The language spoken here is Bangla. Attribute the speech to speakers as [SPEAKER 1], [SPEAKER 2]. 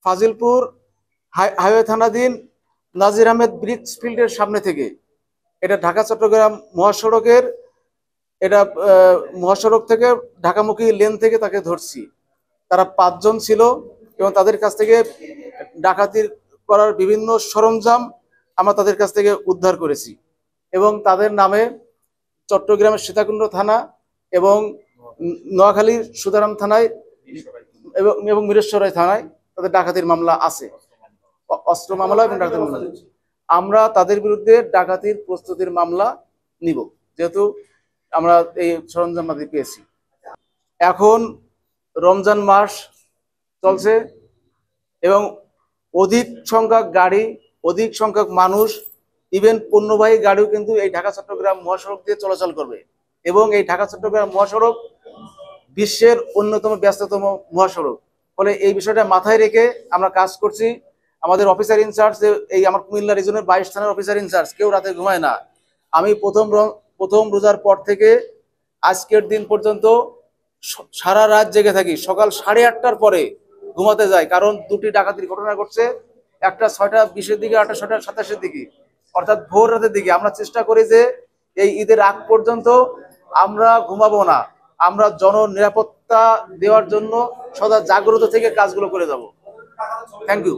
[SPEAKER 1] ফাজিলপুর হাইওয়ে থানাধীন নাজির আহমেদ ব্রিক্স ফিল্ডের সামনে থেকে, এটা ঢাকা চট্টগ্রাম মহাসড়কের, এটা মহাসড়ক থেকে ঢাকামুখী লেন থেকে তাকে ধরছি। তারা 5 জন ছিল এবং তাদের কাছ থেকে ডাকাতি করার বিভিন্ন সরঞ্জাম আমরা তাদের কাছ থেকে উদ্ধার করেছি এবং তাদের নামে চট্টগ্রামের সীতাকুণ্ড থানা এবং নোয়াখালীর সুদারাম থানায় এবং মিরেশ্বরাই থানায় তাদের ডাকাতির মামলা আছে, অস্ত্র মামলা এবং ডাকাতির মামলা। আমরা তাদের বিরুদ্ধে ডাকাতির প্রস্তুতির মামলা নিব, যেহেতু আমরা এই সরঞ্জাম পেয়েছি। এখন রমজান মাস চলছে এবং অধিক সংখ্যক গাড়ি, অধিক সংখ্যক মানুষ, ইভেন পণ্যবাহী গাড়িও কিন্তু এই ঢাকা চট্টগ্রাম মহাসড়ক দিয়ে চলাচল করবে এবং এই ঢাকা চট্টগ্রাম মহাসড়ক বিশ্বের অন্যতম ব্যস্ততম মহাসড়ক। ফলে এই বিষয়টা মাথায় রেখে আমরা কাজ করছি। আমাদের অফিসার ইনচার্জ, এই আমার কুমিল্লা রিজনের 22 থানার অফিসার ইনচার্জ কেউ রাতে ঘুমায় না। আমি প্রথম রোজার পর থেকে আজকের দিন পর্যন্ত সারা রাত জেগে থাকি, সকাল 8:30টার পরে ঘুমাতে যাই, কারণ 2টি ডাকাতির ঘটনা ঘটছে, একটা 6:20-এর দিকে, একটা 6:27-এর দিকে, অর্থাৎ ভোর রাতের দিকে। আমরা চেষ্টা করি যে এই ঈদের আগ পর্যন্ত আমরা ঘুমাবো না, আমরা জননিরাপত্তা দেওয়ার জন্য সদা জাগ্রত থেকে কাজগুলো করে যাব। Thank you.